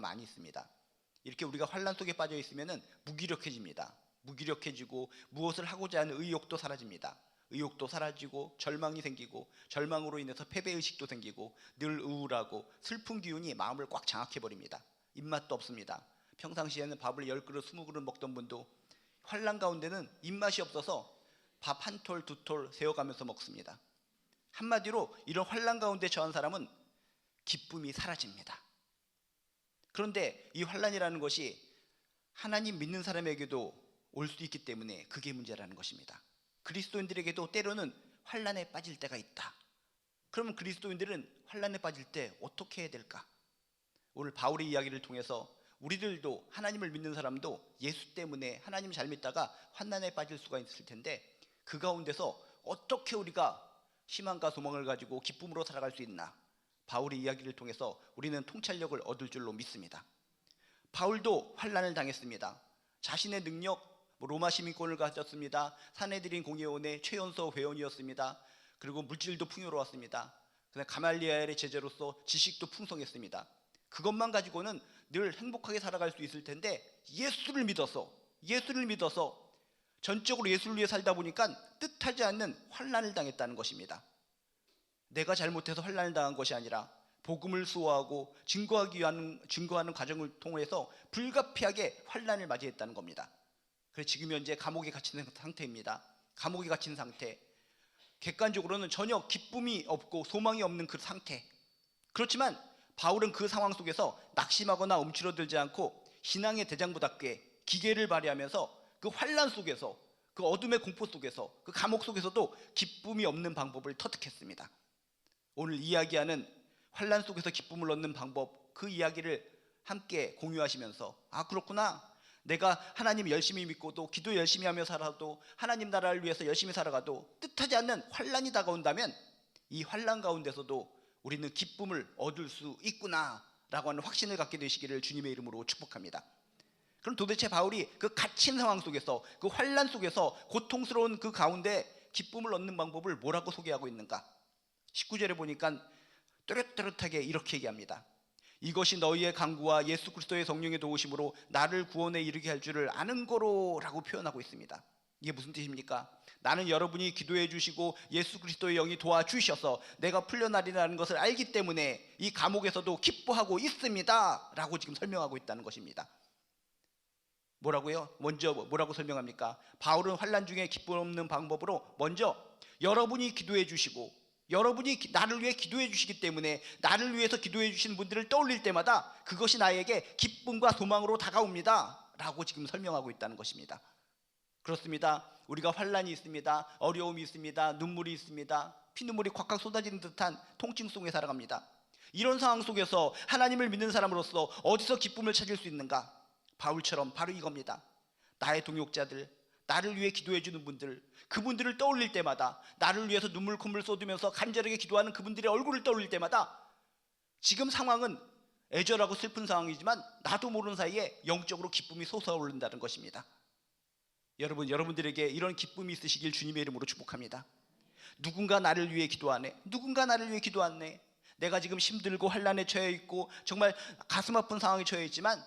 많이 있습니다. 이렇게 우리가 환난 속에 빠져 있으면 무기력해집니다. 무기력해지고 무엇을 하고자 하는 의욕도 사라집니다. 의욕도 사라지고 절망이 생기고 절망으로 인해서 패배의식도 생기고 늘 우울하고 슬픈 기운이 마음을 꽉 장악해버립니다. 입맛도 없습니다. 평상시에는 밥을 10그릇 20그릇 먹던 분도 환난 가운데는 입맛이 없어서 밥 한 톨 두 톨 세어가면서 먹습니다. 한마디로 이런 환난 가운데 처한 사람은 기쁨이 사라집니다. 그런데 이 환난이라는 것이 하나님 믿는 사람에게도 올 수 있기 때문에 그게 문제라는 것입니다. 그리스도인들에게도 때로는 환난에 빠질 때가 있다. 그러면 그리스도인들은 환난에 빠질 때 어떻게 해야 될까? 오늘 바울의 이야기를 통해서 우리들도, 하나님을 믿는 사람도 예수 때문에 하나님 잘 믿다가 환난에 빠질 수가 있을 텐데, 그 가운데서 어떻게 우리가 희망과 소망을 가지고 기쁨으로 살아갈 수 있나, 바울의 이야기를 통해서 우리는 통찰력을 얻을 줄로 믿습니다. 바울도 환난을 당했습니다. 자신의 능력, 로마 시민권을 가졌습니다. 사내들인 공회원의 최연소 회원이었습니다. 그리고 물질도 풍요로웠습니다. 가말리엘의 제자로서 지식도 풍성했습니다. 그것만 가지고는 늘 행복하게 살아갈 수 있을 텐데, 예수를 믿어서 전적으로 예수를 위해 살다 보니까 뜻하지 않는 환난을 당했다는 것입니다. 내가 잘못해서 환난을 당한 것이 아니라 복음을 수호하고 증거하는 과정을 통해서 불가피하게 환난을 맞이했다는 겁니다. 그래서 지금 현재 감옥에 갇힌 상태입니다. 감옥에 갇힌 상태, 객관적으로는 전혀 기쁨이 없고 소망이 없는 그 상태. 그렇지만 바울은 그 상황 속에서 낙심하거나 움츠러들지 않고 신앙의 대장부답게 기계를 발휘하면서 그 환난 속에서, 그 어둠의 공포 속에서, 그 감옥 속에서도 기쁨이 없는 방법을 터득했습니다. 오늘 이야기하는 환난 속에서 기쁨을 얻는 방법, 그 이야기를 함께 공유하시면서, 아 그렇구나, 내가 하나님 열심히 믿고도 기도 열심히 하며 살아도 하나님 나라를 위해서 열심히 살아가도 뜻하지 않는 환난이 다가온다면 이 환난 가운데서도 우리는 기쁨을 얻을 수 있구나 라고 하는 확신을 갖게 되시기를 주님의 이름으로 축복합니다. 그럼 도대체 바울이 그 갇힌 상황 속에서, 그 환난 속에서, 고통스러운 그 가운데 기쁨을 얻는 방법을 뭐라고 소개하고 있는가? 19절에 보니까 또렷또렷하게 이렇게 얘기합니다. 이것이 너희의 강구와 예수 그리스도의 성령의 도우심으로 나를 구원에 이르게 할 줄을 아는 거로 라고 표현하고 있습니다. 이게 무슨 뜻입니까? 나는 여러분이 기도해 주시고 예수 그리스도의 영이 도와주셔서 내가 풀려나리라는 것을 알기 때문에 이 감옥에서도 기뻐하고 있습니다 라고 지금 설명하고 있다는 것입니다. 뭐라고요? 먼저 뭐라고 설명합니까? 바울은 환난 중에 기쁨 없는 방법으로 먼저 여러분이 기도해 주시고, 여러분이 나를 위해 기도해 주시기 때문에 나를 위해서 기도해 주신 분들을 떠올릴 때마다 그것이 나에게 기쁨과 소망으로 다가옵니다 라고 지금 설명하고 있다는 것입니다. 그렇습니다. 우리가 환난이 있습니다. 어려움이 있습니다. 눈물이 있습니다. 피눈물이 콱콱 쏟아지는 듯한 통증 속에 살아갑니다. 이런 상황 속에서 하나님을 믿는 사람으로서 어디서 기쁨을 찾을 수 있는가? 바울처럼 바로 이겁니다. 나의 동역자들, 나를 위해 기도해 주는 분들, 그분들을 떠올릴 때마다, 나를 위해서 눈물 콧물 쏟으면서 간절하게 기도하는 그분들의 얼굴을 떠올릴 때마다 지금 상황은 애절하고 슬픈 상황이지만 나도 모르는 사이에 영적으로 기쁨이 솟아오른다는 것입니다. 여러분들에게 이런 기쁨이 있으시길 주님의 이름으로 축복합니다. 누군가 나를 위해 기도하네, 누군가 나를 위해 기도하네. 내가 지금 힘들고 환난에 처해 있고 정말 가슴 아픈 상황에 처해 있지만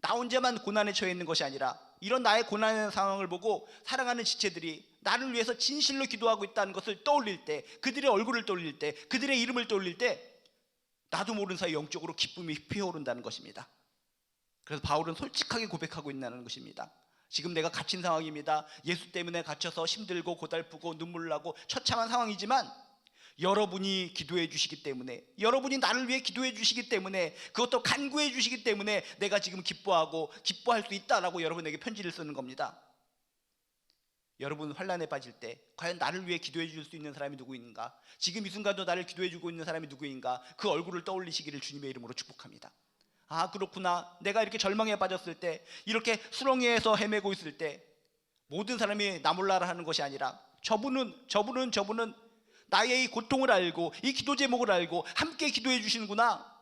나 혼자만 고난에 처해 있는 것이 아니라 이런 나의 고난의 상황을 보고 사랑하는 지체들이 나를 위해서 진실로 기도하고 있다는 것을 떠올릴 때, 그들의 얼굴을 떠올릴 때, 그들의 이름을 떠올릴 때 나도 모르는 사이 영적으로 기쁨이 피어오른다는 것입니다. 그래서 바울은 솔직하게 고백하고 있다는 것입니다. 지금 내가 갇힌 상황입니다. 예수 때문에 갇혀서 힘들고 고달프고 눈물 나고 처참한 상황이지만 여러분이 기도해 주시기 때문에, 여러분이 나를 위해 기도해 주시기 때문에, 그것도 간구해 주시기 때문에 내가 지금 기뻐하고 기뻐할 수 있다라고 여러분에게 편지를 쓰는 겁니다. 여러분 환난에 빠질 때 과연 나를 위해 기도해 줄 수 있는 사람이 누구인가? 지금 이 순간도 나를 기도해 주고 있는 사람이 누구인가? 그 얼굴을 떠올리시기를 주님의 이름으로 축복합니다. 아 그렇구나, 내가 이렇게 절망에 빠졌을 때, 이렇게 수렁에서 헤매고 있을 때 모든 사람이 나 몰라라 하는 것이 아니라 저분은 나의 이 고통을 알고 이 기도 제목을 알고 함께 기도해 주시는구나.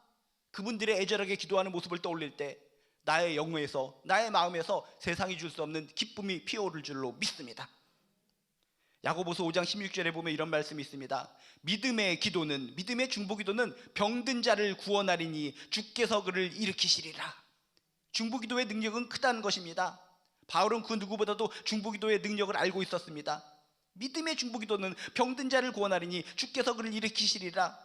그분들의 애절하게 기도하는 모습을 떠올릴 때 나의 영혼에서, 나의 마음에서 세상이 줄 수 없는 기쁨이 피어오를 줄로 믿습니다. 야고보서 5장 16절에 보면 이런 말씀이 있습니다. 믿음의 중보기도는 병든 자를 구원하리니 주께서 그를 일으키시리라. 중보기도의 능력은 크다는 것입니다. 바울은 그 누구보다도 중보기도의 능력을 알고 있었습니다. 믿음의 중보기도는 병든 자를 구원하리니 주께서 그를 일으키시리라.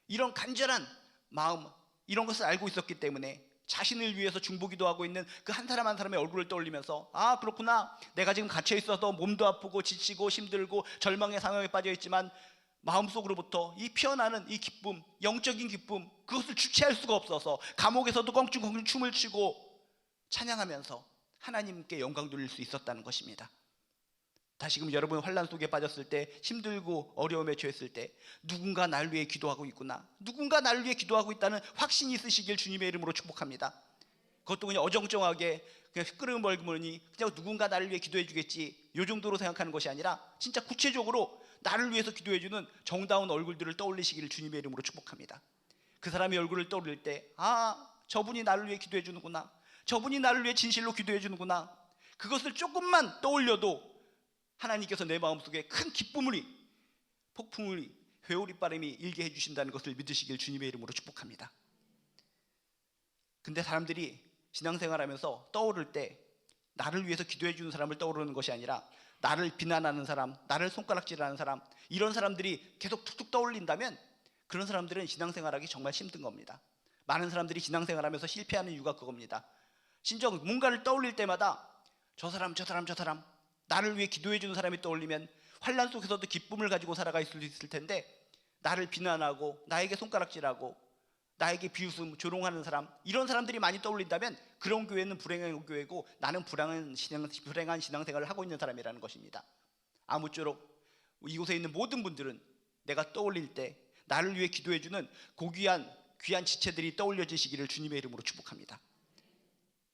이런 간절한 마음, 이런 것을 알고 있었기 때문에 자신을 위해서 중보기도하고 있는 그 한 사람 한 사람의 얼굴을 떠올리면서, 아, 그렇구나, 내가 지금 갇혀 있어서 몸도 아프고 지치고 힘들고 절망의 상황에 빠져 있지만 마음속으로부터 이 피어나는 이 기쁨, 영적인 기쁨, 그것을 주체할 수가 없어서 감옥에서도 껑충껑충 춤을 추고 찬양하면서 하나님께 영광 돌릴 수 있었다는 것입니다. 다시금 여러분 환난 속에 빠졌을 때, 힘들고 어려움에 처했을 때 누군가 나를 위해 기도하고 있구나, 누군가 나를 위해 기도하고 있다는 확신이 있으시길 주님의 이름으로 축복합니다. 그것도 그냥 어정쩡하게 그냥 끄르는 멀구머니 그냥 누군가 나를 위해 기도해 주겠지, 요 정도로 생각하는 것이 아니라 진짜 구체적으로 나를 위해서 기도해 주는 정다운 얼굴들을 떠올리시기를 주님의 이름으로 축복합니다. 그 사람의 얼굴을 떠올릴 때, 아, 저분이 나를 위해 기도해 주는구나, 저분이 나를 위해 진실로 기도해 주는구나, 그것을 조금만 떠올려도 하나님께서 내 마음속에 큰 기쁨을, 폭풍을, 회오리바람이 일게 해주신다는 것을 믿으시길 주님의 이름으로 축복합니다. 근데 사람들이 신앙생활하면서 떠오를 때 나를 위해서 기도해 주는 사람을 떠오르는 것이 아니라 나를 비난하는 사람, 나를 손가락질하는 사람, 이런 사람들이 계속 툭툭 떠올린다면 그런 사람들은 신앙생활하기 정말 힘든 겁니다. 많은 사람들이 신앙생활하면서 실패하는 이유가 그겁니다. 진정 뭔가를 떠올릴 때마다 저 사람 나를 위해 기도해 주는 사람이 떠올리면 환난 속에서도 기쁨을 가지고 살아갈 수 있을 텐데, 나를 비난하고 나에게 손가락질하고 나에게 비웃음, 조롱하는 사람, 이런 사람들이 많이 떠올린다면 그런 교회는 불행한 교회고 나는 불행한 신앙생활을 하고 있는 사람이라는 것입니다. 아무쪼록 이곳에 있는 모든 분들은 내가 떠올릴 때 나를 위해 기도해 주는 고귀한 귀한 지체들이 떠올려지시기를 주님의 이름으로 축복합니다.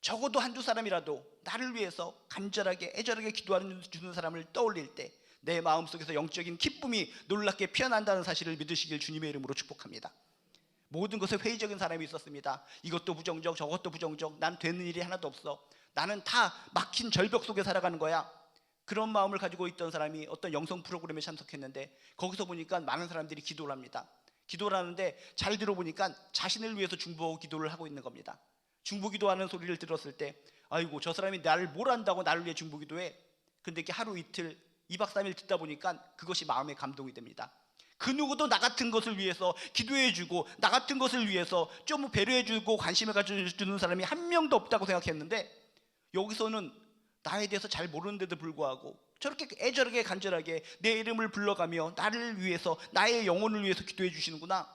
적어도 한두 사람이라도 나를 위해서 간절하게 애절하게 기도하는 주는 사람을 떠올릴 때 내 마음속에서 영적인 기쁨이 놀랍게 피어난다는 사실을 믿으시길 주님의 이름으로 축복합니다. 모든 것에 회의적인 사람이 있었습니다. 이것도 부정적, 저것도 부정적, 난 되는 일이 하나도 없어, 나는 다 막힌 절벽 속에 살아가는 거야, 그런 마음을 가지고 있던 사람이 어떤 영성 프로그램에 참석했는데 거기서 보니까 많은 사람들이 기도를 합니다. 기도를 하는데 잘 들어보니까 자신을 위해서 중보 기도를 하고 있는 겁니다. 중보 기도하는 소리를 들었을 때, 아이고, 저 사람이 나를 뭘 안다고 나를 위해 중보 기도해. 근데 이렇게 하루 이틀 2박 3일 듣다 보니까 그것이 마음의 감동이 됩니다. 그 누구도 나 같은 것을 위해서 기도해 주고 나 같은 것을 위해서 좀 배려해 주고 관심을 가져주는 사람이 한 명도 없다고 생각했는데, 여기서는 나에 대해서 잘 모르는데도 불구하고 저렇게 애절하게 간절하게 내 이름을 불러가며 나를 위해서, 나의 영혼을 위해서 기도해 주시는구나.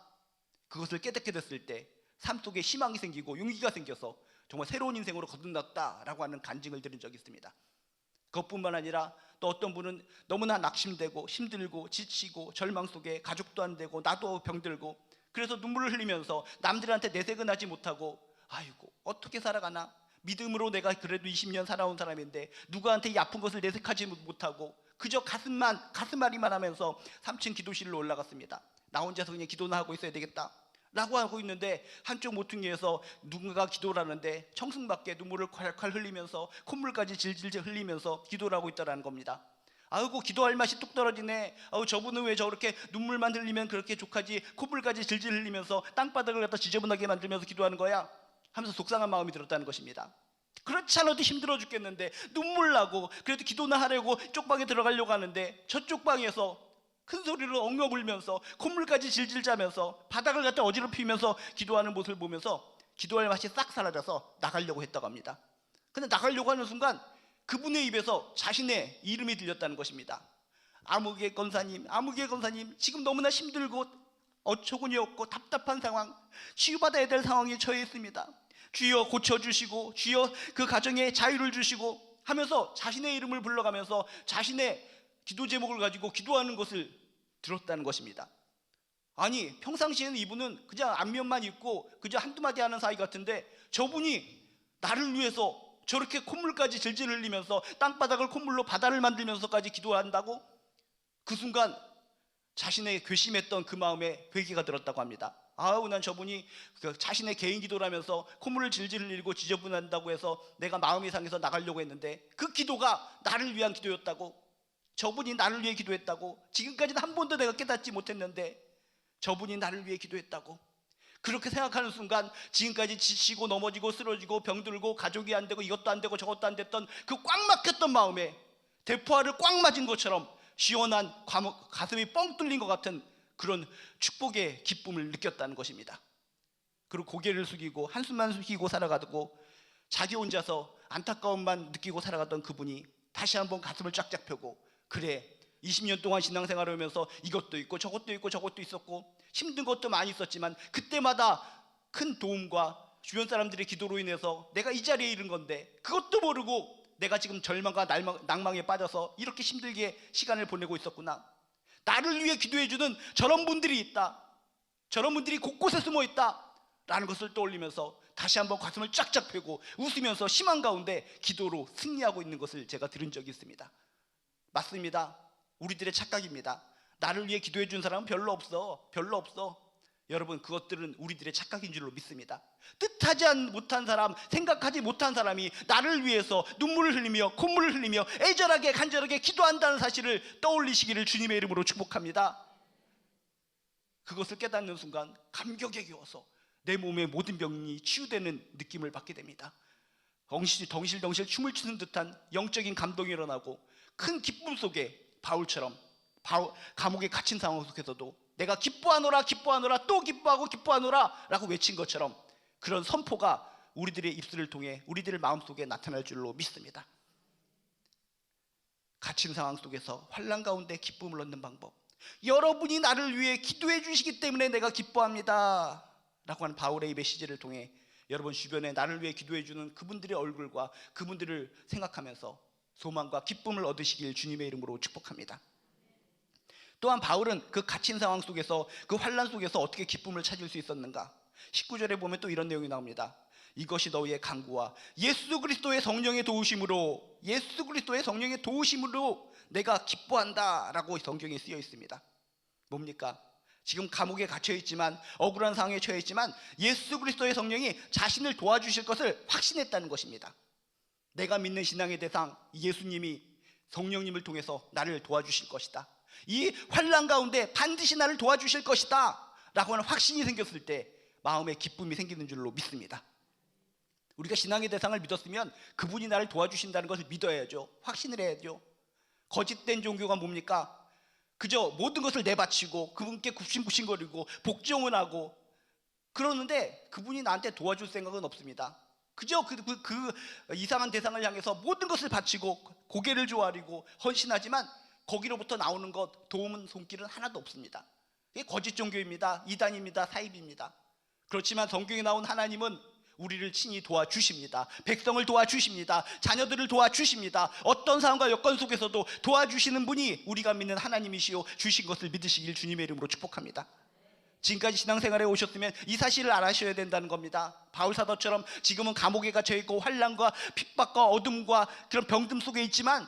그것을 깨닫게 됐을 때 삶 속에 희망이 생기고 용기가 생겨서 정말 새로운 인생으로 거듭났다라고 하는 간증을 들은 적이 있습니다. 그것뿐만 아니라 또 어떤 분은 너무나 낙심되고 힘들고 지치고 절망 속에 가족도 안 되고 나도 병들고 그래서 눈물을 흘리면서 남들한테 내색은 하지 못하고, 아이고, 어떻게 살아가나, 믿음으로 내가 그래도 20년 살아온 사람인데 누구한테 이 아픈 것을 내색하지 못하고 그저 가슴앓이만 하면서 3층 기도실로 올라갔습니다. 나 혼자서 그냥 기도나 하고 있어야 되겠다 라고 하고 있는데 한쪽 모퉁이에서 누군가가 기도를 하는데 청승맞게 눈물을 콸콸 흘리면서 콧물까지 질질 흘리면서 기도를 하고 있다는 겁니다. 아이고, 기도할 맛이 뚝 떨어지네. 아우, 저분은 왜 저렇게 눈물만 흘리면 그렇게 족하지, 콧물까지 질질 흘리면서 땅바닥을 갖다 지저분하게 만들면서 기도하는 거야 하면서 속상한 마음이 들었다는 것입니다. 그렇지 않아도 힘들어 죽겠는데 눈물 나고 그래도 기도나 하려고 쪽방에 들어가려고 하는데 저쪽 방에서 큰 소리로 엉엉 울면서 콧물까지 질질 짜면서 바닥을 갖다 어지럽히면서 기도하는 모습을 보면서 기도할 맛이 싹 사라져서 나가려고 했다고 합니다. 근데 나가려고 하는 순간 그분의 입에서 자신의 이름이 들렸다는 것입니다. 아무개 권사님, 지금 너무나 힘들고 어처구니 없고 답답한 상황, 치유받아야 될 상황에 처해 있습니다. 주여 고쳐주시고 주여 그 가정에 자유를 주시고 하면서 자신의 이름을 불러가면서 자신의 기도 제목을 가지고 기도하는 것을 들었다는 것입니다. 아니, 평상시에는 이분은 그냥 안면만 있고 그저 한두 마디 하는 사이 같은데 저분이 나를 위해서 저렇게 콧물까지 질질 흘리면서 땅바닥을 콧물로 바다를 만들면서까지 기도한다고? 그 순간 자신의 괘씸했던 그 마음에 회개가 들었다고 합니다. 아우, 난 저분이 자신의 개인 기도를 하면서 콧물을 질질 흘리고 지저분한다고 해서 내가 마음이 상해서 나가려고 했는데 그 기도가 나를 위한 기도였다고? 저분이 나를 위해 기도했다고. 지금까지는 한 번도 내가 깨닫지 못했는데 저분이 나를 위해 기도했다고. 그렇게 생각하는 순간 지금까지 지치고 넘어지고 쓰러지고 병들고 가족이 안 되고 이것도 안 되고 저것도 안 됐던 그 꽉 막혔던 마음에 대포알을 꽉 맞은 것처럼 시원한 가슴이 뻥 뚫린 것 같은 그런 축복의 기쁨을 느꼈다는 것입니다. 그리고 고개를 숙이고 한숨만 숙이고 살아가고 자기 혼자서 안타까움만 느끼고 살아갔던 그분이 다시 한번 가슴을 쫙쫙 펴고, 그래 20년 동안 신앙생활을 하면서 이것도 있고 저것도 있고 저것도 있었고 힘든 것도 많이 있었지만 그때마다 큰 도움과 주변 사람들의 기도로 인해서 내가 이 자리에 이른 건데 그것도 모르고 내가 지금 절망과 낭망에 빠져서 이렇게 힘들게 시간을 보내고 있었구나. 나를 위해 기도해주는 저런 분들이 있다, 저런 분들이 곳곳에 숨어 있다 라는 것을 떠올리면서 다시 한번 가슴을 쫙쫙 펴고 웃으면서 희망 가운데 기도로 승리하고 있는 것을 제가 들은 적이 있습니다. 맞습니다. 우리들의 착각입니다. 나를 위해 기도해 준 사람은 별로 없어. 여러분, 그것들은 우리들의 착각인 줄로 믿습니다. 뜻하지 못한 사람, 생각하지 못한 사람이 나를 위해서 눈물을 흘리며 콧물을 흘리며 애절하게 간절하게 기도한다는 사실을 떠올리시기를 주님의 이름으로 축복합니다. 그것을 깨닫는 순간 감격에 겨워서 내 몸의 모든 병이 치유되는 느낌을 받게 됩니다. 덩실덩실 춤을 추는 듯한 영적인 감동이 일어나고 큰 기쁨 속에 바울처럼 감옥에 갇힌 상황 속에서도 내가 기뻐하노라 또 기뻐하노라 라고 외친 것처럼 그런 선포가 우리들의 입술을 통해 우리들의 마음속에 나타날 줄로 믿습니다. 갇힌 상황 속에서 환난 가운데 기쁨을 얻는 방법, 여러분이 나를 위해 기도해 주시기 때문에 내가 기뻐합니다 라고 하는 바울의 이 메시지를 통해 여러분 주변에 나를 위해 기도해 주는 그분들의 얼굴과 그분들을 생각하면서 소망과 기쁨을 얻으시길 주님의 이름으로 축복합니다. 또한 바울은 그 갇힌 상황 속에서 그 환난 속에서 어떻게 기쁨을 찾을 수 있었는가? 19절에 보면 또 이런 내용이 나옵니다. 이것이 너희의 간구와 예수 그리스도의 성령의 도우심으로 내가 기뻐한다 라고 성경에 쓰여 있습니다. 뭡니까? 지금 감옥에 갇혀 있지만 억울한 상황에 처해 있지만 예수 그리스도의 성령이 자신을 도와주실 것을 확신했다는 것입니다. 내가 믿는 신앙의 대상 예수님이 성령님을 통해서 나를 도와주실 것이다, 이 환난 가운데 반드시 나를 도와주실 것이다 라고 하는 확신이 생겼을 때 마음에 기쁨이 생기는 줄로 믿습니다. 우리가 신앙의 대상을 믿었으면 그분이 나를 도와주신다는 것을 믿어야죠. 확신을 해야죠. 거짓된 종교가 뭡니까? 그저 모든 것을 내바치고 그분께 굽신굽신거리고 복종을 하고 그러는데 그분이 나한테 도와줄 생각은 없습니다. 그저 그 이상한 대상을 향해서 모든 것을 바치고 고개를 조아리고 헌신하지만 거기로부터 나오는 것, 도움은 손길은 하나도 없습니다. 이게 거짓 종교입니다. 이단입니다. 사입입니다. 그렇지만 성경에 나온 하나님은 우리를 친히 도와주십니다. 백성을 도와주십니다. 자녀들을 도와주십니다. 어떤 상황과 여건 속에서도 도와주시는 분이 우리가 믿는 하나님이시오 주신 것을 믿으시길 주님의 이름으로 축복합니다. 지금까지 신앙생활에 오셨으면 이 사실을 알아셔야 된다는 겁니다. 바울사도처럼 지금은 감옥에 갇혀있고 환난과 핍박과 어둠과 그런 병듦 속에 있지만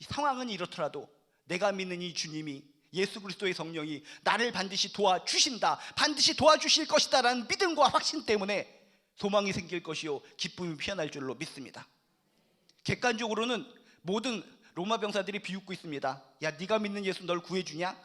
이 상황은 이렇더라도 내가 믿는 이 주님이 예수 그리스도의 성령이 나를 반드시 도와주신다, 반드시 도와주실 것이다 라는 믿음과 확신 때문에 소망이 생길 것이요 기쁨이 피어날 줄로 믿습니다. 객관적으로는 모든 로마 병사들이 비웃고 있습니다. 야, 네가 믿는 예수 널 구해주냐?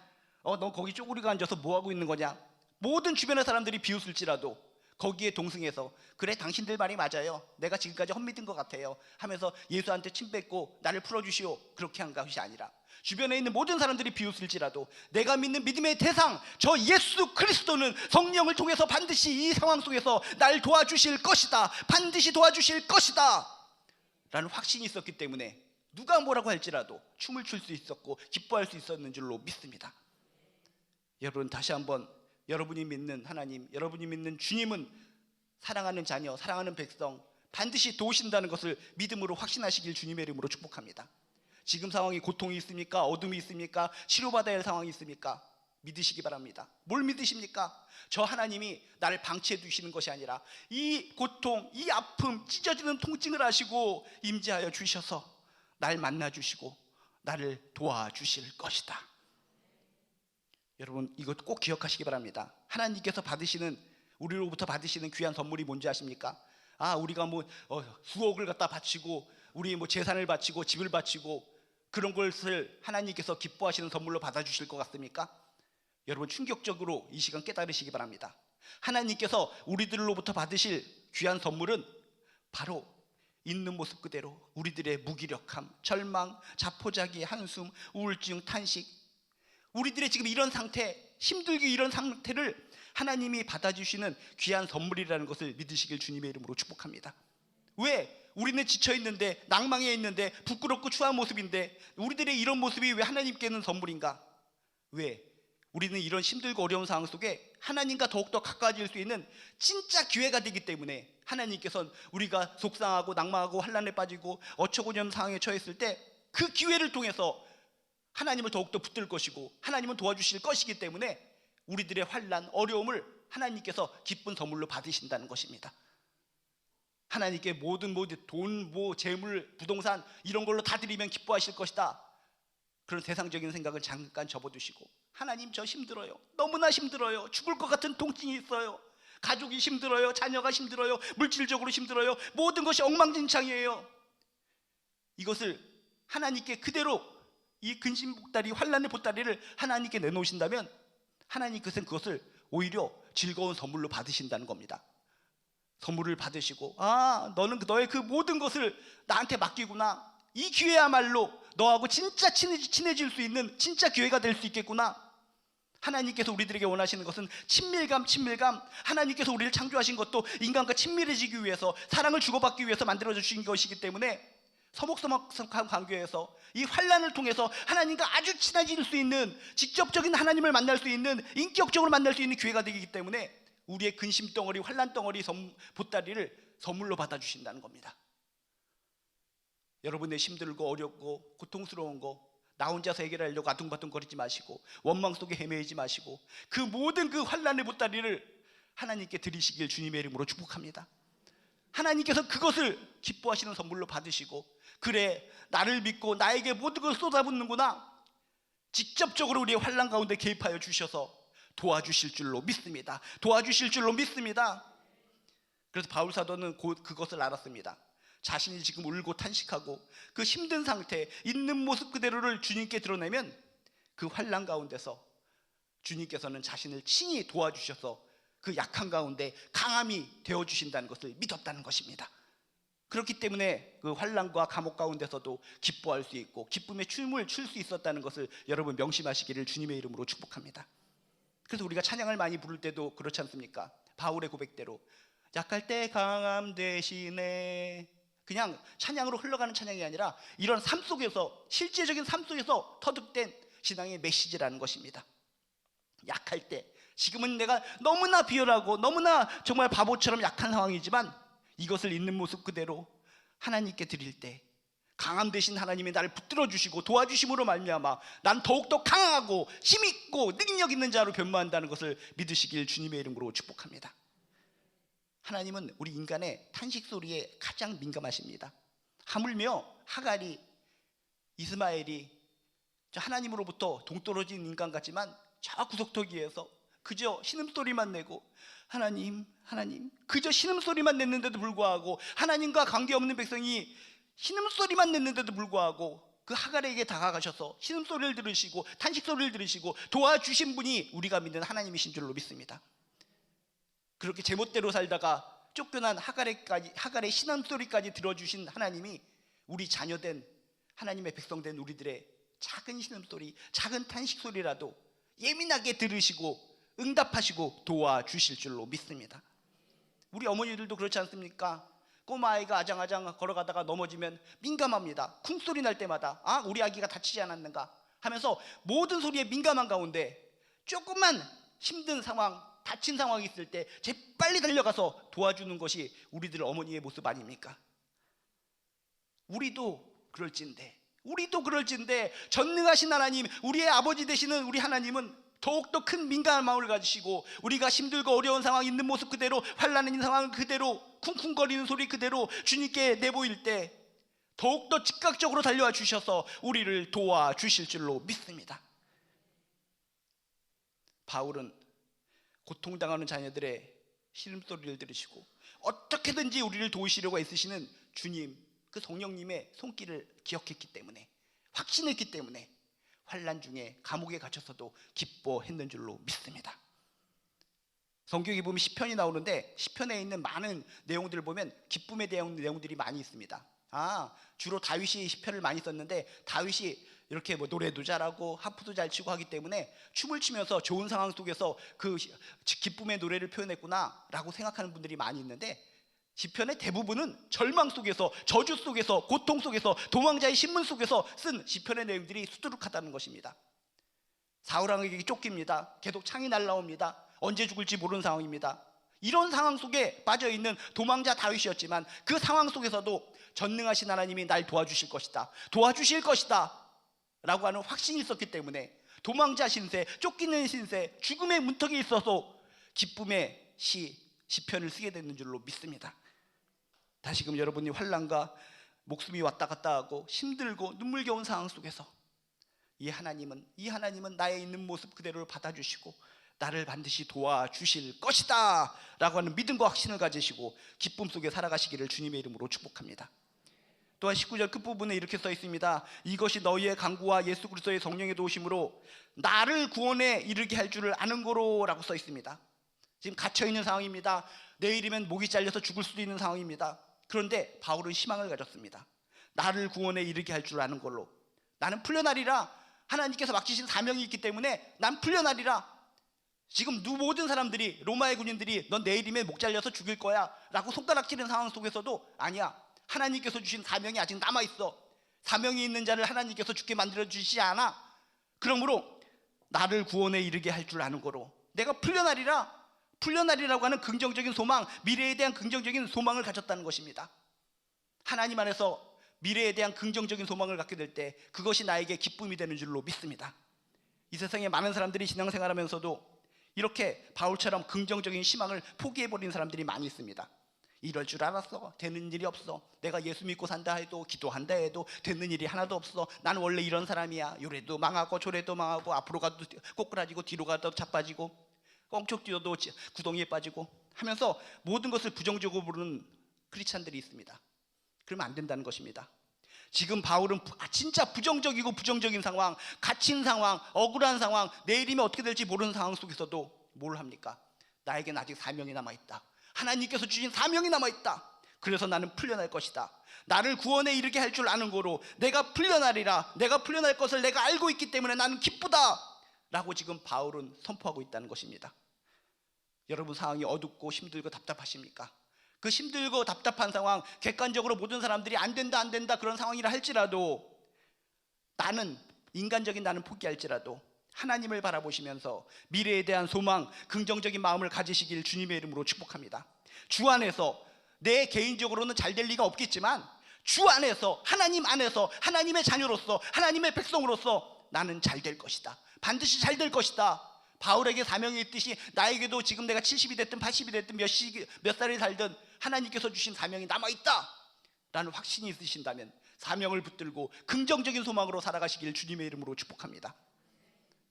너 거기 쪼그리고 앉아서 뭐하고 있는 거냐? 모든 주변의 사람들이 비웃을지라도 거기에 동승해서 그래 당신들 말이 맞아요, 내가 지금까지 헛믿은 것 같아요 하면서 예수한테 침 뱉고 나를 풀어주시오 그렇게 한 것이 아니라 주변에 있는 모든 사람들이 비웃을지라도 내가 믿는 믿음의 대상 저 예수 그리스도는 성령을 통해서 반드시 이 상황 속에서 날 도와주실 것이다, 반드시 도와주실 것이다 라는 확신이 있었기 때문에 누가 뭐라고 할지라도 춤을 출 수 있었고 기뻐할 수 있었는 줄로 믿습니다. 여러분, 다시 한번 여러분이 믿는 하나님, 여러분이 믿는 주님은 사랑하는 자녀, 사랑하는 백성 반드시 도우신다는 것을 믿음으로 확신하시길 주님의 이름으로 축복합니다. 지금 상황이 고통이 있습니까? 어둠이 있습니까? 치료받아야 할 상황이 있습니까? 믿으시기 바랍니다. 뭘 믿으십니까? 저 하나님이 나를 방치해 두시는 것이 아니라 이 고통, 이 아픔, 찢어지는 통증을 아시고 임재하여 주셔서 날 만나 주시고 나를 도와주실 것이다. 여러분, 이것 꼭 기억하시기 바랍니다. 하나님께서 우리로부터 받으시는 귀한 선물이 뭔지 아십니까? 우리가 수억을 갖다 바치고 우리 재산을 바치고 집을 바치고 그런 것을 하나님께서 기뻐하시는 선물로 받아주실 것 같습니까? 여러분, 충격적으로 이 시간 깨달으시기 바랍니다. 하나님께서 우리들로부터 받으실 귀한 선물은 바로 있는 모습 그대로 우리들의 무기력함, 절망, 자포자기, 한숨, 우울증, 탄식, 우리들의 지금 이런 상태, 힘들게 이런 상태를 하나님이 받아주시는 귀한 선물이라는 것을 믿으시길 주님의 이름으로 축복합니다. 왜? 우리는 지쳐있는데, 낭망해 있는데, 부끄럽고 추한 모습인데 우리들의 이런 모습이 왜 하나님께는 선물인가? 왜? 우리는 이런 힘들고 어려운 상황 속에 하나님과 더욱더 가까워질 수 있는 진짜 기회가 되기 때문에 하나님께서는 우리가 속상하고 낭망하고 환난에 빠지고 어처구니없는 상황에 처했을 때 그 기회를 통해서 하나님을 더욱더 붙들 것이고 하나님은 도와주실 것이기 때문에 우리들의 환난, 어려움을 하나님께서 기쁜 선물로 받으신다는 것입니다. 하나님께 모든 돈, 재물, 부동산 이런 걸로 다 드리면 기뻐하실 것이다, 그런 세상적인 생각을 잠깐 접어두시고, 하나님 저 힘들어요, 너무나 힘들어요, 죽을 것 같은 통증이 있어요, 가족이 힘들어요, 자녀가 힘들어요, 물질적으로 힘들어요, 모든 것이 엉망진창이에요. 이것을 하나님께 그대로 이 근심 보따리, 환난의 보따리를 하나님께 내놓으신다면 하나님께서는 그것을 오히려 즐거운 선물로 받으신다는 겁니다. 선물을 받으시고, 아, 너는 너의 그 모든 것을 나한테 맡기구나, 이 기회야말로 너하고 진짜 친해질 수 있는 진짜 기회가 될 수 있겠구나. 하나님께서 우리들에게 원하시는 것은 친밀감. 하나님께서 우리를 창조하신 것도 인간과 친밀해지기 위해서, 사랑을 주고받기 위해서 만들어 주신 것이기 때문에 서먹서먹한 관계에서 이 환난을 통해서 하나님과 아주 친해질 수 있는, 직접적인 하나님을 만날 수 있는, 인격적으로 만날 수 있는 기회가 되기 때문에 우리의 근심덩어리, 환난덩어리 보따리를 선물로 받아주신다는 겁니다. 여러분의 힘들고 어렵고 고통스러운 거 나 혼자서 해결하려고 아둥바둥거리지 마시고, 원망 속에 헤매이지 마시고, 그 모든 그 환난의 보따리를 하나님께 드리시길 주님의 이름으로 축복합니다. 하나님께서 그것을 기뻐하시는 선물로 받으시고, 그래, 나를 믿고 나에게 모든 걸 쏟아붓는구나, 직접적으로 우리의 환난 가운데 개입하여 주셔서 도와주실 줄로 믿습니다. 도와주실 줄로 믿습니다. 그래서 바울 사도는 곧 그것을 알았습니다. 자신이 지금 울고 탄식하고 그 힘든 상태, 있는 모습 그대로를 주님께 드러내면 그 환난 가운데서 주님께서는 자신을 친히 도와주셔서 그 약한 가운데 강함이 되어주신다는 것을 믿었다는 것입니다. 그렇기 때문에 그 환난과 감옥 가운데서도 기뻐할 수 있고 기쁨의 춤을 출 수 있었다는 것을 여러분 명심하시기를 주님의 이름으로 축복합니다. 그래서 우리가 찬양을 많이 부를 때도 그렇지 않습니까? 바울의 고백대로 약할 때 강함 되시네, 그냥 찬양으로 흘러가는 찬양이 아니라 이런 삶 속에서, 실제적인 삶 속에서 터득된 신앙의 메시지라는 것입니다. 약할 때, 지금은 내가 너무나 비열하고 너무나 정말 바보처럼 약한 상황이지만 이것을 있는 모습 그대로 하나님께 드릴 때 강함 되신 하나님이 나를 붙들어 주시고 도와주심으로 말미암아 난 더욱더 강하고 힘있고 능력 있는 자로 변모한다는 것을 믿으시길 주님의 이름으로 축복합니다. 하나님은 우리 인간의 탄식 소리에 가장 민감하십니다. 하물며 하갈이, 이스마엘이 하나님으로부터 동떨어진 인간 같지만 저 구석터기에서 그저 신음소리만 내고, 하나님 그저 신음소리만 냈는데도 불구하고, 하나님과 관계없는 백성이 신음소리만 냈는데도 불구하고 그 하갈에게 다가가셔서 신음소리를 들으시고 탄식소리를 들으시고 도와주신 분이 우리가 믿는 하나님이신 줄로 믿습니다. 그렇게 제멋대로 살다가 쫓겨난 하갈의 신음소리까지 들어주신 하나님이 우리 자녀된, 하나님의 백성된 우리들의 작은 신음소리, 작은 탄식소리라도 예민하게 들으시고 응답하시고 도와주실 줄로 믿습니다. 우리 어머니들도 그렇지 않습니까? 꼬마아이가 아장아장 걸어가다가 넘어지면 민감합니다. 쿵소리 날 때마다 아, 우리 아기가 다치지 않았는가 하면서 모든 소리에 민감한 가운데 조금만 힘든 상황, 다친 상황이 있을 때 재빨리 달려가서 도와주는 것이 우리들 어머니의 모습 아닙니까? 우리도 그럴진데 전능하신 하나님, 우리의 아버지 되시는 우리 하나님은 더욱더 큰 민감한 마음을 가지시고, 우리가 힘들고 어려운 상황, 있는 모습 그대로, 환난 있는 상황 그대로, 쿵쿵거리는 소리 그대로 주님께 내보일 때 더욱더 즉각적으로 달려와 주셔서 우리를 도와주실 줄로 믿습니다. 바울은 고통당하는 자녀들의 신음소리를 들으시고 어떻게든지 우리를 도우시려고 애쓰시는 주님, 그 성령님의 손길을 기억했기 때문에 확신했기 때문에 환난 중에 감옥에 갇혀서도 기뻐했는 줄로 믿습니다. 성경에 보면 시편이 나오는데 시편에 있는 많은 내용들을 보면 기쁨에 대한 내용들이 많이 있습니다. 주로 다윗이 시편을 많이 썼는데 다윗이 이렇게 노래도 잘하고 하프도 잘 치고 하기 때문에 춤을 추면서 좋은 상황 속에서 그 기쁨의 노래를 표현했구나 라고 생각하는 분들이 많이 있는데 시편의 대부분은 절망 속에서, 저주 속에서, 고통 속에서, 도망자의 신문 속에서 쓴 시편의 내용들이 수두룩하다는 것입니다. 사울왕에게 쫓깁니다. 계속 창이 날라옵니다. 언제 죽을지 모르는 상황입니다. 이런 상황 속에 빠져있는 도망자 다윗이었지만 그 상황 속에서도 전능하신 하나님이 날 도와주실 것이다, 도와주실 것이다 라고 하는 확신이 있었기 때문에 도망자 신세, 쫓기는 신세, 죽음의 문턱에 있어서 기쁨의 시편을 쓰게 되는 줄로 믿습니다. 다시금 여러분이 환난과 목숨이 왔다 갔다 하고 힘들고 눈물겨운 상황 속에서 이 하나님은 나의 있는 모습 그대로를 받아주시고 나를 반드시 도와주실 것이다 라고 하는 믿음과 확신을 가지시고 기쁨 속에 살아가시기를 주님의 이름으로 축복합니다. 또한 19절 끝부분에 이렇게 써 있습니다. 이것이 너희의 강구와 예수 그리스도의 성령의 도우심으로 나를 구원에 이르게 할 줄을 아는 거로 라고 써 있습니다. 지금 갇혀있는 상황입니다. 내일이면 목이 잘려서 죽을 수도 있는 상황입니다. 그런데 바울은 희망을 가졌습니다. 나를 구원에 이르게 할 줄 아는 걸로 나는 풀려나리라. 하나님께서 맡기신 사명이 있기 때문에 난 풀려나리라. 지금 모든 사람들이, 로마의 군인들이 넌 내일이면 목 잘려서 죽일 거야 라고 손가락질하는 상황 속에서도 아니야, 하나님께서 주신 사명이 아직 남아있어. 사명이 있는 자를 하나님께서 죽게 만들어주시지 않아. 그러므로 나를 구원에 이르게 할 줄 아는 거로 내가 풀려나리라고 하는 긍정적인 소망, 미래에 대한 긍정적인 소망을 가졌다는 것입니다. 하나님 안에서 미래에 대한 긍정적인 소망을 갖게 될 때 그것이 나에게 기쁨이 되는 줄로 믿습니다. 이 세상에 많은 사람들이 신앙생활하면서도 이렇게 바울처럼 긍정적인 희망을 포기해버린 사람들이 많이 있습니다. 이럴 줄 알았어. 되는 일이 없어. 내가 예수 믿고 산다 해도, 기도한다 해도 되는 일이 하나도 없어. 나는 원래 이런 사람이야. 요래도 망하고 저래도 망하고, 앞으로 가도 꼬꾸라지고 뒤로 가도 자빠지고, 껑충 뛰어도 구덩이에 빠지고 하면서 모든 것을 부정적으로 보는 크리스찬들이 있습니다. 그러면 안 된다는 것입니다. 지금 바울은 진짜 부정적인 상황, 갇힌 상황, 억울한 상황, 내일이면 어떻게 될지 모르는 상황 속에서도 뭘 합니까? 나에겐 아직 사명이 남아있다. 하나님께서 주신 사명이 남아있다. 그래서 나는 풀려날 것이다. 나를 구원에 이르게 할 줄 아는 거로 내가 풀려나리라. 내가 풀려날 것을 내가 알고 있기 때문에 나는 기쁘다 라고 지금 바울은 선포하고 있다는 것입니다. 여러분 상황이 어둡고 힘들고 답답하십니까? 그 힘들고 답답한 상황, 객관적으로 모든 사람들이 안 된다 그런 상황이라 할지라도 인간적인 나는 포기할지라도 하나님을 바라보시면서 미래에 대한 소망, 긍정적인 마음을 가지시길 주님의 이름으로 축복합니다. 주 안에서 내 개인적으로는 잘 될 리가 없겠지만 주 안에서, 하나님 안에서, 하나님의 자녀로서, 하나님의 백성으로서 나는 잘 될 것이다. 반드시 잘 될 것이다. 바울에게 사명이 있듯이 나에게도 지금 내가 70이 됐든 80이 됐든 몇 살이 살든 하나님께서 주신 사명이 남아있다 라는 확신이 있으신다면 사명을 붙들고 긍정적인 소망으로 살아가시길 주님의 이름으로 축복합니다.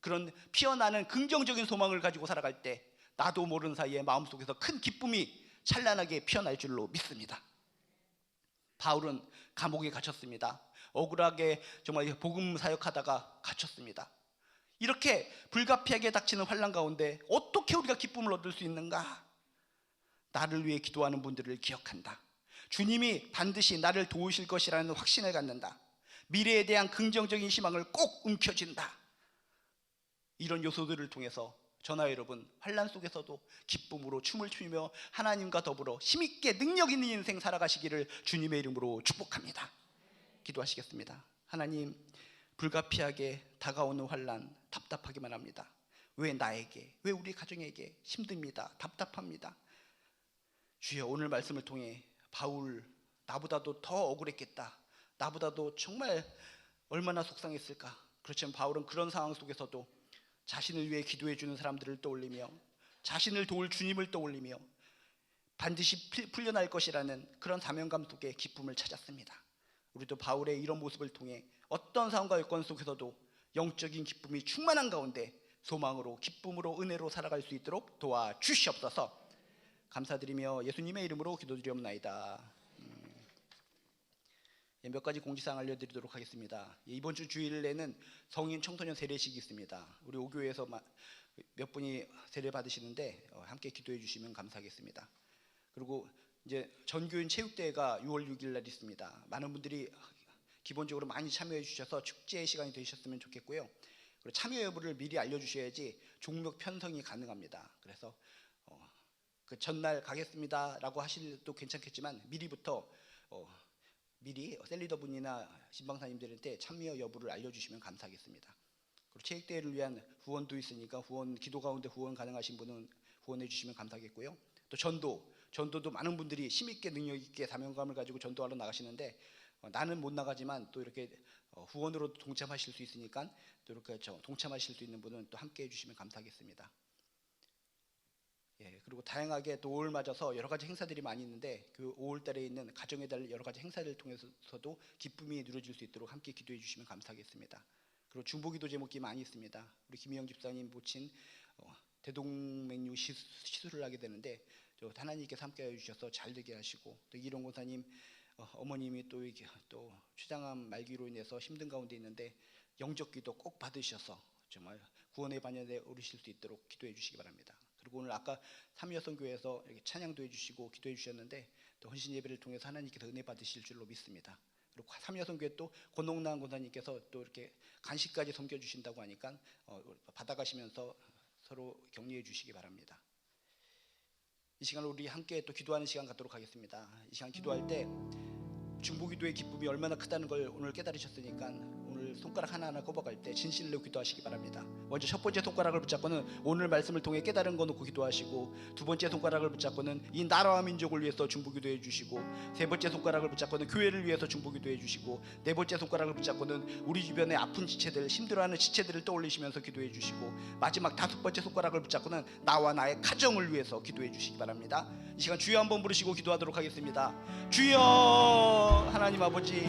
그런 피어나는 긍정적인 소망을 가지고 살아갈 때 나도 모르는 사이에 마음속에서 큰 기쁨이 찬란하게 피어날 줄로 믿습니다. 바울은 감옥에 갇혔습니다. 억울하게 정말 복음 사역하다가 갇혔습니다. 이렇게 불가피하게 닥치는 환난 가운데 어떻게 우리가 기쁨을 얻을 수 있는가? 나를 위해 기도하는 분들을 기억한다. 주님이 반드시 나를 도우실 것이라는 확신을 갖는다. 미래에 대한 긍정적인 희망을 꼭 움켜쥔다. 이런 요소들을 통해서 저나 여러분 환난 속에서도 기쁨으로 춤을 추며 하나님과 더불어 힘있게 능력 있는 인생 살아가시기를 주님의 이름으로 축복합니다. 기도하시겠습니다. 하나님, 불가피하게 다가오는 환난 답답하기만 합니다. 왜 나에게, 왜 우리 가정에게 힘듭니다. 답답합니다. 주여, 오늘 말씀을 통해 바울, 나보다도 더 억울했겠다, 나보다도 정말 얼마나 속상했을까. 그렇지만 바울은 그런 상황 속에서도 자신을 위해 기도해 주는 사람들을 떠올리며 자신을 도울 주님을 떠올리며 반드시 풀려날 것이라는 그런 사명감 속에 기쁨을 찾았습니다. 우리도 바울의 이런 모습을 통해 어떤 상황과 여건 속에서도 영적인 기쁨이 충만한 가운데 소망으로, 기쁨으로, 은혜로 살아갈 수 있도록 도와주시옵소서. 감사드리며 예수님의 이름으로 기도드리옵나이다. 몇 가지 공지사항 알려드리도록 하겠습니다. 이번 주 주일에는 성인 청소년 세례식이 있습니다. 우리 오교회에서 몇 분이 세례 받으시는데 함께 기도해 주시면 감사하겠습니다. 그리고 이제 전교인 체육대회가 6월 6일 날 있습니다. 많은 분들이 기본적으로 많이 참여해 주셔서 축제의 시간이 되셨으면 좋겠고요. 그리고 참여 여부를 미리 알려주셔야지 종목 편성이 가능합니다. 그래서 그 전날 가겠습니다라고 하실도 괜찮겠지만 미리부터 미리 셀리더분이나 신방사님들한테 참여 여부를 알려주시면 감사하겠습니다. 그리고 체육대회를 위한 후원도 있으니까 기도 가운데 후원 가능하신 분은 후원해 주시면 감사하겠고요. 또 전도도 많은 분들이 힘있게 능력있게 사명감을 가지고 전도하러 나가시는데 나는 못 나가지만 또 이렇게 후원으로 동참하실 수 있으니까 또 이렇게 동참하실 수 있는 분은 또 함께 해주시면 감사하겠습니다. 예, 그리고 다양하게 또 5월 맞아서 여러 가지 행사들이 많이 있는데 그 5월 달에 있는 가정의 달 여러 가지 행사를 통해서도 기쁨이 누려질 수 있도록 함께 기도해 주시면 감사하겠습니다. 그리고 중보기도 제목이 많이 있습니다. 우리 김희영 집사님 모친 대동맥류 시술을 하게 되는데 하나님께서 함께해 주셔서 잘 되게 하시고 또 이런 권사님 어머님이 또 췌장암 말기로 인해서 힘든 가운데 있는데 영접기도 꼭 받으셔서 정말 구원의 반열에 오르실 수 있도록 기도해 주시기 바랍니다. 그리고 오늘 아까 삼위여성교회에서 이렇게 찬양도 해주시고 기도해 주셨는데 또 헌신 예배를 통해서 하나님께서 은혜 받으실 줄로 믿습니다. 그리고 삼위여성교회 또 권옥남 권사님께서 또 이렇게 간식까지 섬겨주신다고 하니까 받아가시면서 서로 격려해 주시기 바랍니다. 이 시간을 우리 함께 또 기도하는 시간 갖도록 하겠습니다. 이 시간 기도할 때 중보기도의 기쁨이 얼마나 크다는 걸 오늘 깨달으셨으니까 오늘 손가락 하나하나 꼽아갈 때 진실로 기도하시기 바랍니다. 먼저 첫 번째 손가락을 붙잡고는 오늘 말씀을 통해 깨달은 거 놓고 기도하시고, 두 번째 손가락을 붙잡고는 이 나라와 민족을 위해서 중보기도해 주시고, 세 번째 손가락을 붙잡고는 교회를 위해서 중보기도해 주시고, 네 번째 손가락을 붙잡고는 우리 주변의 아픈 지체들, 힘들어하는 지체들을 떠올리시면서 기도해 주시고, 마지막 다섯 번째 손가락을 붙잡고는 나와 나의 가정을 위해서 기도해 주시기 바랍니다. 이 시간 주여 한번 부르시고 기도하도록 하겠습니다. 주여 하나님 아버지,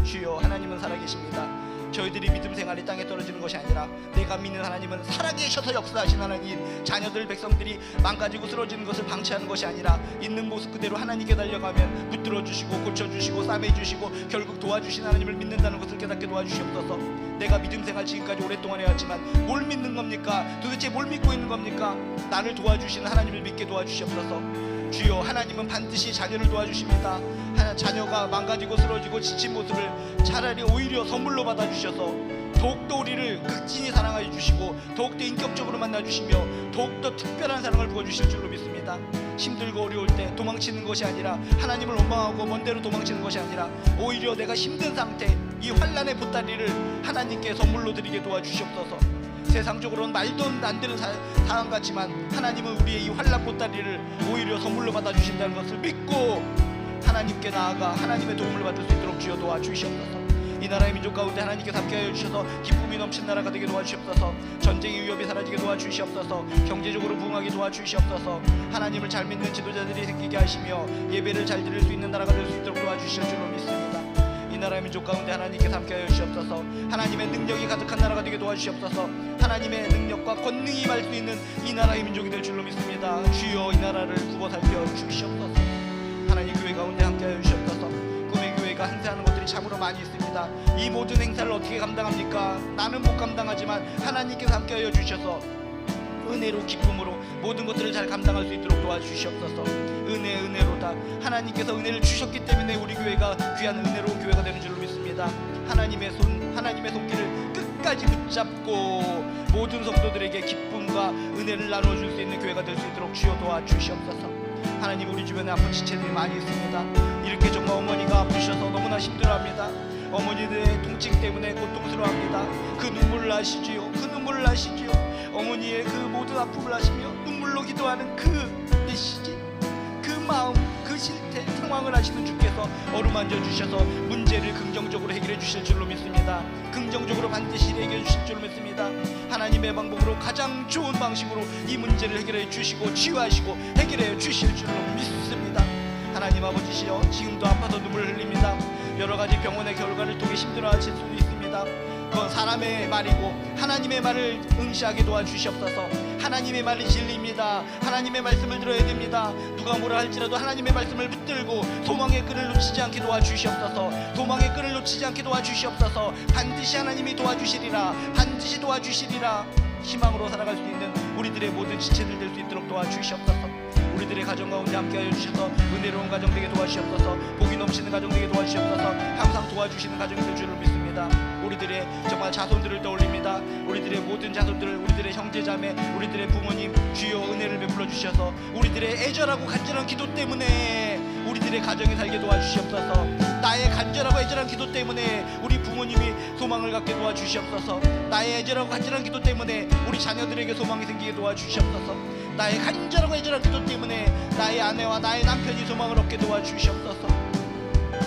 주여 하나님은 살아계십니다. 저희들이 믿음 생활이 땅에 떨어지는 것이 아니라 내가 믿는 하나님은 살아계셔서 역사하신 하나님, 자녀들 백성들이 망가지고 쓰러지는 것을 방치하는 것이 아니라 있는 모습 그대로 하나님께 달려가면 붙들어주시고 고쳐주시고 싸매주시고 결국 도와주신 하나님을 믿는다는 것을 깨닫게 도와주시옵소서. 내가 믿음 생활 지금까지 오랫동안 해왔지만 뭘 믿는 겁니까? 도대체 뭘 믿고 있는 겁니까? 나를 도와주시는 하나님을 믿게 도와주시옵소서. 주여 하나님은 반드시 자녀를 도와주십니다. 자녀가 망가지고 쓰러지고 지친 모습을 차라리 오히려 선물로 받아주셔서 더욱더 우리를 극진히 사랑하여 주시고 더욱더 인격적으로 만나주시며 더욱더 특별한 사랑을 부어주실 줄로 믿습니다. 힘들고 어려울 때 도망치는 것이 아니라, 하나님을 원망하고 먼 데로 도망치는 것이 아니라 오히려 내가 힘든 상태, 이 환난의 보따리를 하나님께 선물로 드리게 도와주시옵소서. 세상적으로는 말도 안 되는 상황 같지만 하나님은 우리의 이 환난 보따리를 오히려 선물로 받아주신다는 것을 믿고 하나님께 나아가 하나님의 도움을 받을 수 있도록 주여 도와주시옵소서. 이 나라의 민족 가운데 하나님께서 함께하여 주셔서 기쁨이 넘친 나라가 되게 도와주시옵소서. 전쟁의 위협이 사라지게 도와주시옵소서. 경제적으로 부흥하게 도와주시옵소서. 하나님을 잘 믿는 지도자들이 생기게 하시며 예배를 잘 드릴 수 있는 나라가 될 수 있도록 도와주실 줄로 믿습니다. 이 나라의 민족 가운데 하나님께서 함께하여 주시옵소서. 하나님의 능력이 가득한 나라가 되게 도와주시옵소서. 하나님의 능력과 권능이 임할 수 있는 이 나라의 민족이 될 줄로 믿습니다. 주여 이 나라를 굽어 살펴 주시옵소서. 하나님 교회 가운데 함께하여 주시옵소서. 꿈의 교회가 행사하는 것들이 참으로 많이 있습니다. 이 모든 행사를 어떻게 감당합니까? 나는 못 감당하지만 하나님께서 함께하여 주셔서 은혜로 기쁨으로 모든 것들을 잘 감당할 수 있도록 도와주시옵소서. 은혜로다. 하나님께서 은혜를 주셨기 때문에 우리 교회가 귀한 은혜로운 교회가 되는 줄로 믿습니다. 하나님의 손길을 끝까지 붙잡고 모든 성도들에게 기쁨과 은혜를 나눠줄 수 있는 교회가 될 수 있도록 주여 도와주시옵소서. 하나님, 우리 주변에 아픈 지체들이 많이 있습니다. 이렇게 정말 어머니가 아프셔서 너무나 힘들어합니다. 어머니들의 통증 때문에 고통스러워합니다. 그 눈물을 아시지요? 그 눈물을 아시지요? 어머니의 그 모든 아픔을 아시며 눈물로 기도하는 그 메시지, 그 마음, 그 실태, 상황을 아시는 주께서 어루만져 주셔서 문제를 긍정적으로 해결해 주실 줄로 믿습니다. 긍정적으로 반드시 해결해 주실 줄로 믿습니다. 하나님의 방법으로 가장 좋은 방식으로 이 문제를 해결해 주시고 치유하시고 해결해 주실 줄로 믿습니다. 하나님 아버지시여, 지금도 아파서 눈물을 흘립니다. 여러 가지 병원의 결과를 통해 힘들어하실 수도 있습니다. 그건 사람의 말이고 하나님의 말을 응시하게 도와주시옵소서. 하나님의 말이 진리입니다. 하나님의 말씀을 들어야 됩니다. 누가 뭐라 할지라도 하나님의 말씀을 붙들고 소망의 끈을 놓치지 않게 도와주시옵소서. 소망의 끈을 놓치지 않게 도와주시옵소서. 반드시 하나님이 도와주시리라. 반드시 도와주시리라. 희망으로 살아갈 수 있는 우리들의 모든 지체들 될 수 있도록 도와주시옵소서. 우리들의 가정 가운데 함께하여 주셔서 은혜로운 가정 되게 도와주시옵소서. 복이 넘치는 가정 되게 도와주시옵소서. 항상 도와주시는 가정이 될 줄을 믿습니다. 우리들의 정말 자손들을 떠올립니다. 우리들의 모든 자손들을, 우리들의 형제자매, 우리들의 부모님, 주여 은혜를 베풀어 주셔서 우리들의 애절하고 간절한 기도 때문에 우리들의 가정이 살게 도와주시옵소서. 나의 간절하고 애절한 기도 때문에 우리 부모님이 소망을 갖게 도와주시옵소서. 나의 애절하고 간절한 기도 때문에 우리 자녀들에게 소망이 생기게 도와주시옵소서. 나의 간절하고 애절한 기도 때문에 나의 아내와 나의 남편이 소망을 얻게 도와주시옵소서.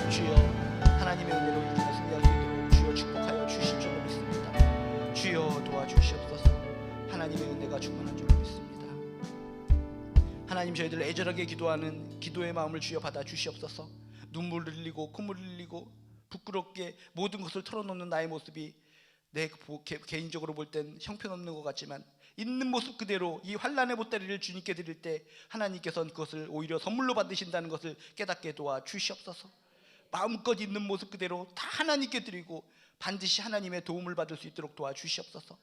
주여 하나님의 은혜로 이 길을 승리할 수 있도록 주여 축복하여 주실 줄로 믿습니다. 주여 도와주시옵소서. 하나님의 은혜가 충만한 줄로 믿습니다. 하나님, 저희들 애절하게 기도하는 기도의 마음을 주여 받아 주시옵소서. 눈물을 흘리고 콧물을 흘리고 부끄럽게 모든 것을 털어놓는 나의 모습이 내 개인적으로 볼 땐 형편없는 것 같지만 있는 모습 그대로 이 환난의 보따리를 주님께 드릴 때 하나님께서는 그것을 오히려 선물로 받으신다는 것을 깨닫게 도와주시옵소서. 마음껏 있는 모습 그대로 다 하나님께 드리고 반드시 하나님의 도움을 받을 수 있도록 도와주시옵소서.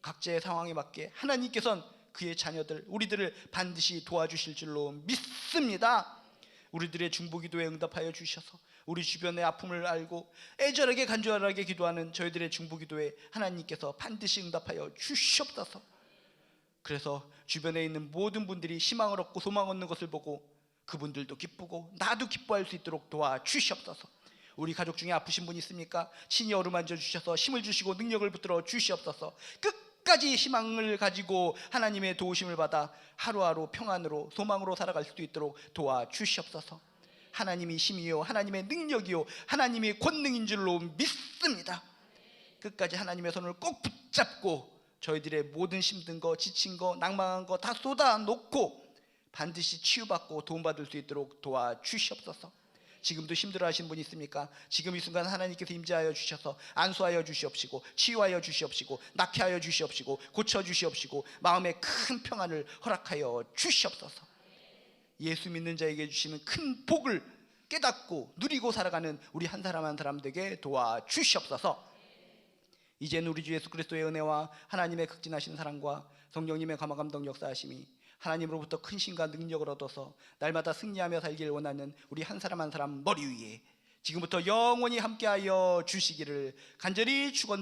각자의 상황에 맞게 하나님께서는 그의 자녀들, 우리들을 반드시 도와주실 줄로 믿습니다. 우리들의 중보기도에 응답하여 주셔서 우리 주변의 아픔을 알고 애절하게 간절하게 기도하는 저희들의 중보기도에 하나님께서 반드시 응답하여 주시옵소서. 그래서 주변에 있는 모든 분들이 희망을 얻고 소망 얻는 것을 보고 그분들도 기쁘고 나도 기뻐할 수 있도록 도와주시옵소서. 우리 가족 중에 아프신 분 있습니까? 친히 어루만져 주셔서 힘을 주시고 능력을 붙들어 주시옵소서. 끝까지 희망을 가지고 하나님의 도우심을 받아 하루하루 평안으로 소망으로 살아갈 수 있도록 도와주시옵소서. 하나님이 힘이요 하나님의 능력이요 하나님의 권능인 줄로 믿습니다. 끝까지 하나님의 손을 꼭 붙잡고 저희들의 모든 힘든 거, 지친 거, 낭망한 거 다 쏟아놓고 반드시 치유받고 도움받을 수 있도록 도와주시옵소서. 지금도 힘들어하시는 분 있습니까? 지금 이 순간 하나님께서 임재하여 주셔서 안수하여 주시옵시고 치유하여 주시옵시고 낫게 주시옵시고 고쳐주시옵시고 마음에 큰 평안을 허락하여 주시옵소서. 예수 믿는 자에게 주시는 큰 복을 깨닫고 누리고 살아가는 우리 한 사람 한 사람 되게 도와주시옵소서. 이제는 우리 주 예수 그리스도의 은혜와 하나님의 극진하신 사랑과 성령님의 감화감동 역사하심이 하나님으로부터 큰 신과 능력을 얻어서 날마다 승리하며 살길 원하는 우리 한 사람 한 사람 머리 위에 지금부터 영원히 함께하여 주시기를 간절히 축원드립니다.